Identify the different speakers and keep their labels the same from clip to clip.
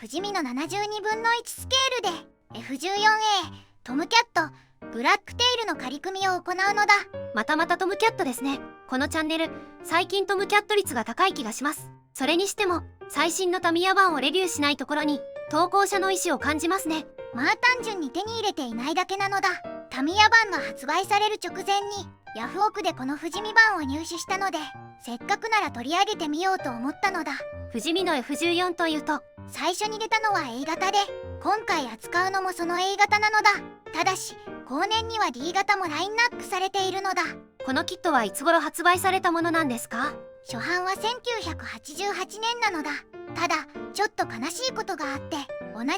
Speaker 1: 富士見の72分の1スケールで F14A トムキャットブラックテイルの仮組みを行うのだ。
Speaker 2: またまたトムキャットですね。このチャンネル最近トムキャット率が高い気がします。それにしても最新のタミヤ版をレビューしないところに投稿者の意思を感じますね。
Speaker 1: まあ単純に手に入れていないだけなのだ。タミヤ版が発売される直前にヤフオクでこの富士見版を入手したので、せっかくなら取り上げてみようと思ったのだ。
Speaker 2: 富士見の F14 というと
Speaker 1: 最初に出たのは A 型で、今回扱うのもその A 型なのだ。ただし後年には D 型もラインナップされているのだ。
Speaker 2: このキットはいつ頃発売されたものなんですか？
Speaker 1: 初版は1988年なのだ。ただちょっと悲しいことがあって、同じ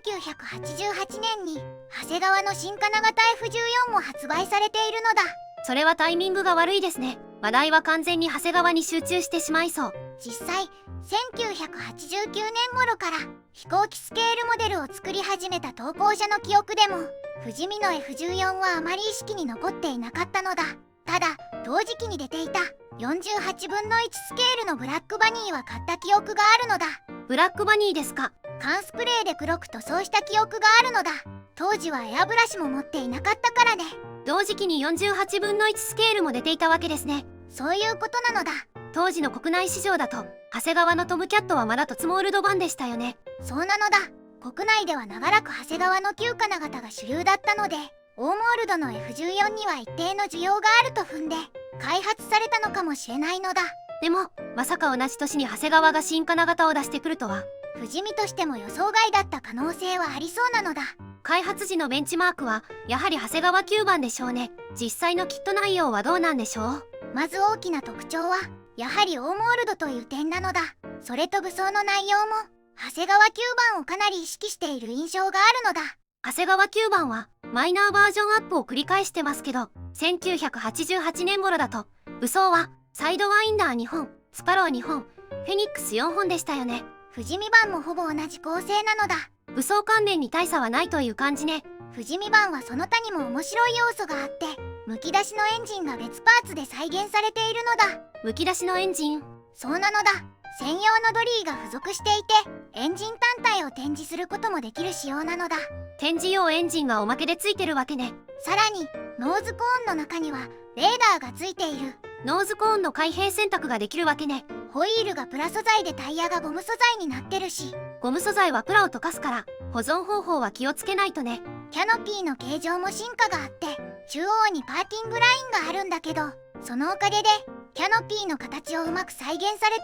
Speaker 1: 1988年に長谷川の新金型 F14 も発売されているのだ。
Speaker 2: それはタイミングが悪いですね。話題は完全に長谷川に集中してしまいそう。
Speaker 1: 実際1989年頃から飛行機スケールモデルを作り始めた投稿者の記憶でも富士見の F14 はあまり意識に残っていなかったのだ。ただ同時期に出ていた48分の1スケールのブラックバニーは買った記憶があるのだ。
Speaker 2: ブラックバニーですか？
Speaker 1: 缶スプレーで黒く塗装した記憶があるのだ。当時はエアブラシも持っていなかったからね。
Speaker 2: 同時期に48分の1スケールも出ていたわけですね。
Speaker 1: そういうことなのだ。
Speaker 2: 当時の国内市場だと長谷川のトムキャットはまだトツモールド版でしたよね。
Speaker 1: そうなのだ。国内では長らく長谷川の旧金型が主流だったので、オーモールドの F14 には一定の需要があると踏んで開発されたのかもしれないのだ。
Speaker 2: でもまさか同じ年に長谷川が新金型を出してくるとは。
Speaker 1: 富士見としても予想外だった可能性はありそうなのだ。
Speaker 2: 開発時のベンチマークはやはり長谷川9番でしょうね。実際のキット内容はどうなんでしょう？
Speaker 1: まず大きな特徴はやはりオーモールドという点なのだ。それと武装の内容も長谷川9番をかなり意識している印象があるのだ。
Speaker 2: 長谷川9番はマイナーバージョンアップを繰り返してますけど、1988年頃だと武装はサイドワインダー2本、スパロー2本、フェニックス4本でしたよね。
Speaker 1: 富士見版もほぼ同じ構成なのだ。
Speaker 2: 武装関連に大差はないという感じね。
Speaker 1: 富士見版はその他にも面白い要素があって、むき出しのエンジンが別パーツで再現されているのだ。
Speaker 2: むき出しのエンジン？
Speaker 1: そうなのだ。専用のドリーが付属していて、エンジン単体を展示することもできる仕様なのだ。
Speaker 2: 展示用エンジンがおまけでついてるわけね。
Speaker 1: さらにノーズコーンの中にはレーダーがついている。
Speaker 2: ノーズコーンの開閉選択ができるわけね。
Speaker 1: ホイールがプラ素材でタイヤがゴム素材になってるし、
Speaker 2: ゴム素材はプラを溶かすから保存方法は気をつけないとね。
Speaker 1: キャノピーの形状も進化があって、中央にパーキングラインがあるんだけど、そのおかげでキャノピーの形をうまく再現されて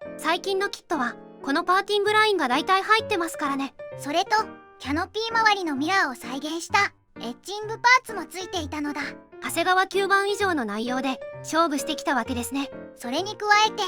Speaker 1: いるのだ。
Speaker 2: 最近のキットはこのパーキングラインが大体入ってますからね。
Speaker 1: それとキャノピー周りのミラーを再現したエッジングパーツもついていたのだ。
Speaker 2: 長谷川9番以上の内容で勝負してきたわけですね。
Speaker 1: それに加えて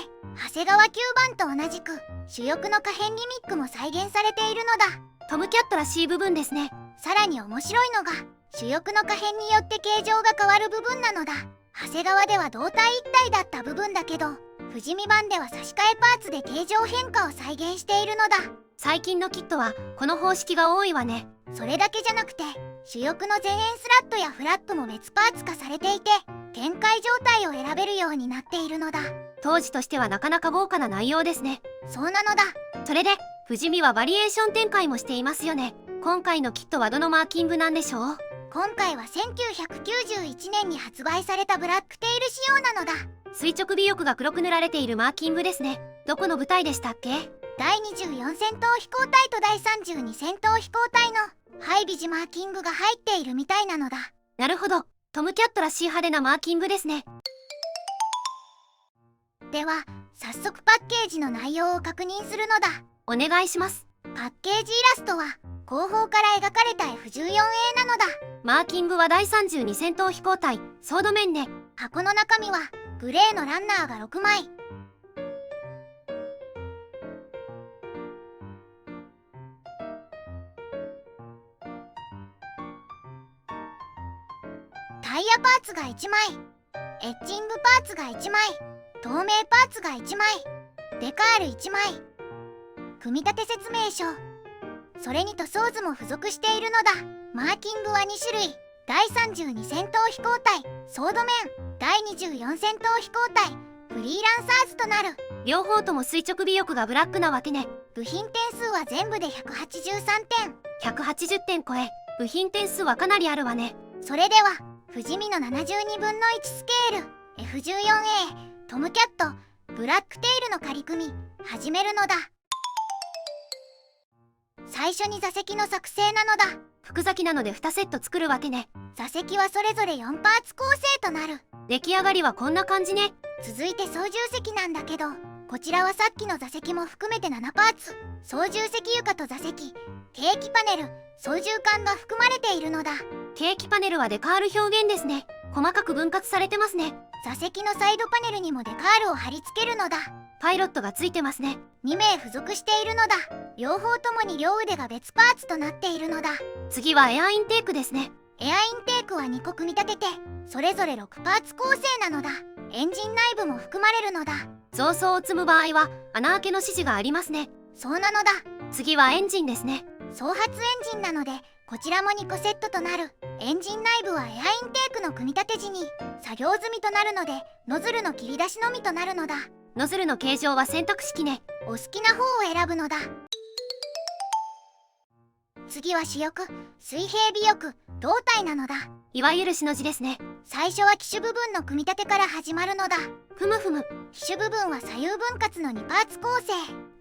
Speaker 1: 長谷川9番と同じく主翼の可変リミックも再現されているのだ。
Speaker 2: トムキャットらしい部分ですね。
Speaker 1: さらに面白いのが主翼の可変によって形状が変わる部分なのだ。長谷川では胴体一体だった部分だけど、富士見版では差し替えパーツで形状変化を再現しているのだ。
Speaker 2: 最近のキットはこの方式が多いわね。
Speaker 1: それだけじゃなくて主翼の前縁スラットやフラップも別パーツ化されていて、展開状態を選べるようになっているのだ。
Speaker 2: 当時としてはなかなか豪華な内容ですね。
Speaker 1: そうなのだ。
Speaker 2: それで富士見はバリエーション展開もしていますよね。今回のキットはどのマーキングなんでしょう？
Speaker 1: 今回は1991年に発売されたブラックテイル仕様なのだ。
Speaker 2: 垂直尾翼が黒く塗られているマーキングですね。どこの部隊でしたっけ？
Speaker 1: 第24戦闘飛行隊と第32戦闘飛行隊の配備時マーキングが入っているみたいなのだ。
Speaker 2: なるほど。トムキャットらしい派手なマーキングですね。
Speaker 1: では早速パッケージの内容を確認するのだ。
Speaker 2: お願いします。
Speaker 1: パッケージイラストは後方から描かれた F14A なのだ。
Speaker 2: マーキングは第32戦闘飛行隊ソード面ね。
Speaker 1: 箱の中身はグレーのランナーが6枚、タイヤパーツが1枚、エッジングパーツが1枚、透明パーツが1枚、デカール1枚、組み立て説明書、それに塗装図も付属しているのだ。マーキングは2種類。第32戦闘飛行隊ソード面、第24戦闘飛行隊フリーランサーズとなる。
Speaker 2: 両方とも垂直尾翼がブラックなわけね。
Speaker 1: 部品点数は全部で183点。
Speaker 2: 180点超え、部品点数はかなりあるわね。
Speaker 1: それでは不死身の72分の1スケール F14A トムキャットブラックテイルの仮組み始めるのだ。最初に座席の作成なのだ。
Speaker 2: 複座機なので2セット作るわけね。
Speaker 1: 座席はそれぞれ4パーツ構成となる。
Speaker 2: 出来上がりはこんな感じね。
Speaker 1: 続いて操縦席なんだけど、こちらはさっきの座席も含めて7パーツ。操縦席床と座席、ケーキパネル、操縦桿が含まれているのだ。
Speaker 2: ケーキパネルはデカール表現ですね。細かく分割されてますね。
Speaker 1: 座席のサイドパネルにもデカールを貼り付けるのだ。
Speaker 2: パイロットがついてますね。
Speaker 1: 2名付属しているのだ。両方ともに両腕が別パーツとなっているのだ。
Speaker 2: 次はエアインテークですね。
Speaker 1: エアインテークは2個組み立てて、それぞれ6パーツ構成なのだ。エンジン内部も含まれるのだ。
Speaker 2: 増装を積む場合は穴開けの指示がありますね。
Speaker 1: そうなのだ。
Speaker 2: 次はエンジンですね。
Speaker 1: 総発エンジンなので、こちらも2個セットとなる。エンジン内部はエアインテークの組み立て時に作業済みとなるので、ノズルの切り出しのみとなるのだ。
Speaker 2: ノズルの形状は選択式ね。
Speaker 1: お好きな方を選ぶのだ。次は主翼、水平尾翼、胴体なのだ。
Speaker 2: いわゆるしの字ですね。
Speaker 1: 最初は機首部分の組み立てから始まるのだ。
Speaker 2: ふむふむ。
Speaker 1: 機首部分は左右分割の2パーツ構成。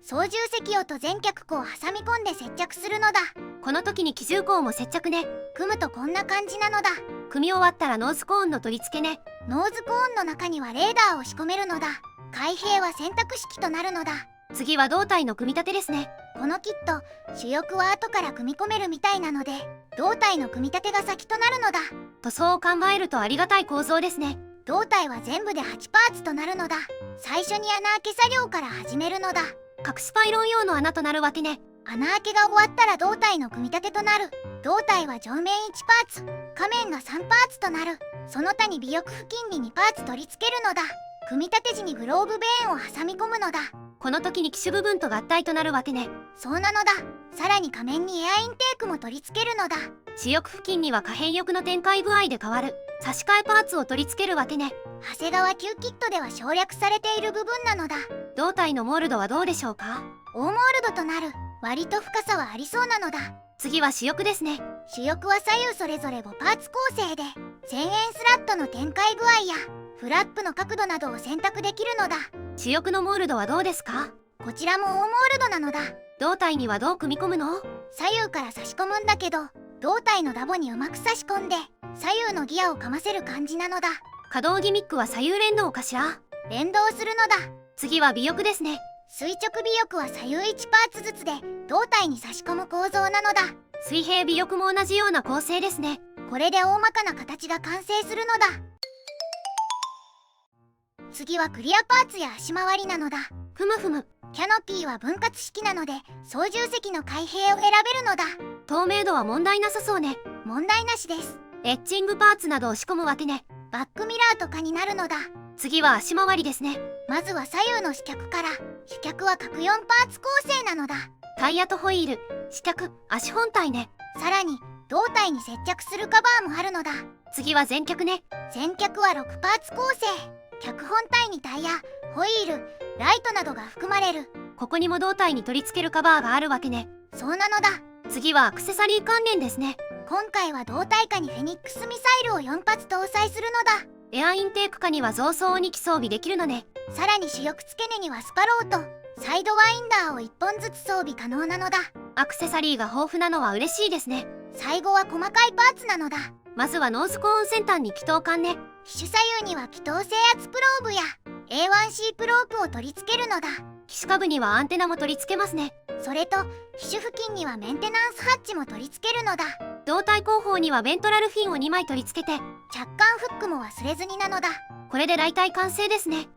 Speaker 1: 操縦席用と全脚口を挟み込んで接着するのだ。
Speaker 2: この時に機重口も接着ね。
Speaker 1: 組むとこんな感じなのだ。
Speaker 2: 組み終わったらノーズコーンの取り付けね。
Speaker 1: ノーズコーンの中にはレーダーを仕込めるのだ。開閉は選択式となるのだ。
Speaker 2: 次は胴体の組み立てですね。
Speaker 1: このキット、主翼は後から組み込めるみたいなので、胴体の組み立てが先となるのだ。
Speaker 2: 塗装を考えるとありがたい構造ですね。
Speaker 1: 胴体は全部で8パーツとなるのだ。最初に穴開け作業から始めるのだ。
Speaker 2: 隠しパイロン用の穴となるわけね。
Speaker 1: 穴開けが終わったら胴体の組み立てとなる。胴体は上面1パーツ、下面が3パーツとなる。その他に尾翼付近に2パーツ取り付けるのだ。組み立て時にグローブベーンを挟み込むのだ。
Speaker 2: この時に機首部分と合体となるわけね。
Speaker 1: そうなのだ。さらに仮面にエアインテークも取り付けるのだ。
Speaker 2: 主翼付近には可変翼の展開具合で変わる差し替えパーツを取り付けるわけね。
Speaker 1: 長谷川級キットでは省略されている部分なのだ。
Speaker 2: 胴体のモールドはどうでしょうか。
Speaker 1: 大モールドとなる。割と深さはありそうなのだ。
Speaker 2: 次は主翼ですね。
Speaker 1: 主翼は左右それぞれ5パーツ構成で、1000円スラットの展開具合やフラップの角度などを選択できるのだ。
Speaker 2: 主翼のモールドはどうですか。
Speaker 1: こちらも大モールドなのだ。
Speaker 2: 胴体にはどう組み込むの。
Speaker 1: 左右から差し込むんだけど、胴体のダボにうまく差し込んで左右のギアをかませる感じなのだ。
Speaker 2: 可動ギミックは左右連動かしら。
Speaker 1: 連動するのだ。
Speaker 2: 次は尾翼ですね。
Speaker 1: 垂直尾翼は左右1パーツずつで胴体に差し込む構造なのだ。
Speaker 2: 水平尾翼も同じような構成ですね。
Speaker 1: これで大まかな形が完成するのだ。次はクリアパーツや足回りなのだ。
Speaker 2: ふむふむ。
Speaker 1: キャノピーは分割式なので操縦席の開閉を選べるのだ。
Speaker 2: 透明度は問題なさそうね。
Speaker 1: 問題なしです。
Speaker 2: エッチングパーツなどを仕込むわけね。
Speaker 1: バックミラーとかになるのだ。
Speaker 2: 次は足回りですね。
Speaker 1: まずは左右の主脚から。主脚は各4パーツ構成なのだ。
Speaker 2: タイヤとホイール、支脚、足本体ね。
Speaker 1: さらに胴体に接着するカバーもあるのだ。
Speaker 2: 次は前脚ね。
Speaker 1: 前脚は6パーツ構成。脚本体にタイヤ、ホイール、ライトなどが含まれる。
Speaker 2: ここにも胴体に取り付けるカバーがあるわけね。
Speaker 1: そうなのだ。
Speaker 2: 次はアクセサリー関連ですね。
Speaker 1: 今回は胴体下にフェニックスミサイルを4発搭載するのだ。
Speaker 2: エアインテーク下には増装を2機装備できるのね。
Speaker 1: さらに主翼付け根にはスパローとサイドワインダーを1本ずつ装備可能なのだ。
Speaker 2: アクセサリーが豊富なのは嬉しいですね。
Speaker 1: 最後は細かいパーツなのだ。
Speaker 2: まずはノーズコーン先端に気筒管ね。
Speaker 1: 機種左右には気筒制圧プローブや A1C プロープを取り付けるのだ。
Speaker 2: 機首下部にはアンテナも取り付けますね。
Speaker 1: それと機種付近にはメンテナンスハッチも取り付けるのだ。
Speaker 2: 胴体後方にはベントラルフィンを2枚取り付けて、
Speaker 1: 着艦フックも忘れずになのだ。
Speaker 2: これで雷体完成ですね。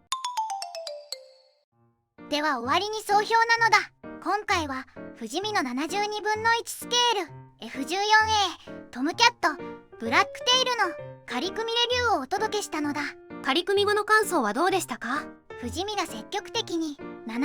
Speaker 1: では終わりに総評なのだ。今回は不死身の72分の1スケール F14A トムキャットブラックテイルの仮組みレビューをお届けしたのだ。
Speaker 2: 仮組み後の感想はどうでしたか。
Speaker 1: 不死身が積極的に72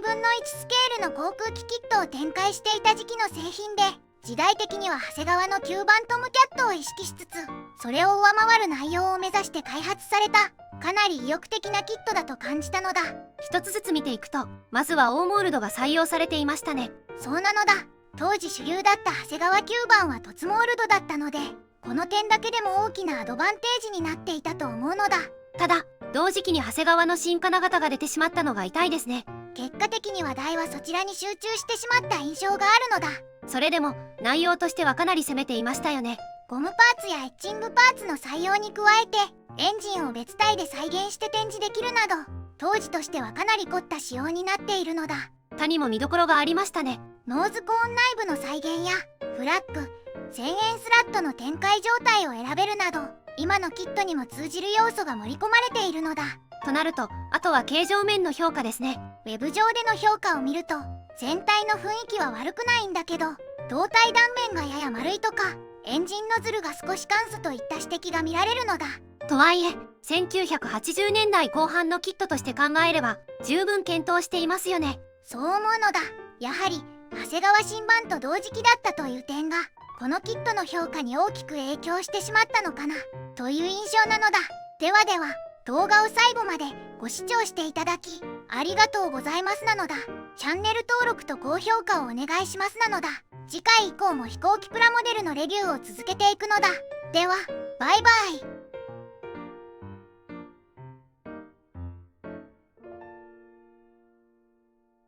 Speaker 1: 分の1スケールの航空機キットを展開していた時期の製品で、時代的には長谷川の9番トムキャットを意識しつつ、それを上回る内容を目指して開発されたかなり意欲的なキットだと感じたのだ。
Speaker 2: 一つずつ見ていくと、まずはオーモールドが採用されていましたね。
Speaker 1: そうなのだ。当時主流だった長谷川9番はトツモールドだったので、この点だけでも大きなアドバンテージになっていたと思うのだ。
Speaker 2: ただ同時期に長谷川の新金型が出てしまったのが痛いですね。
Speaker 1: 結果的に話題はそちらに集中してしまった印象があるのだ。
Speaker 2: それでも内容としてはかなり攻めていましたよね。
Speaker 1: ゴムパーツやエッチングパーツの採用に加えて、エンジンを別体で再現して展示できるなど、当時としてはかなり凝った仕様になっているのだ。
Speaker 2: 他にも見どころがありましたね。
Speaker 1: ノーズコーン内部の再現やフラッグ、1000円スラットの展開状態を選べるなど、今のキットにも通じる要素が盛り込まれているのだ。
Speaker 2: となると、あとは形状面の評価ですね。
Speaker 1: ウェブ上での評価を見ると、全体の雰囲気は悪くないんだけど、胴体断面がやや丸いとか、エンジンノズルが少し簡素といった指摘が見られるのだ。
Speaker 2: とはいえ、1980年代後半のキットとして考えれば十分検討していますよね。
Speaker 1: そう思うのだ。やはり長谷川新版と同時期だったという点が、このキットの評価に大きく影響してしまったのかなという印象なのだ。ではでは、動画を最後までご視聴していただきありがとうございますなのだ。チャンネル登録と高評価をお願いしますなのだ。次回以降も飛行機プラモデルのレビューを続けていくのだ。ではバイバイ。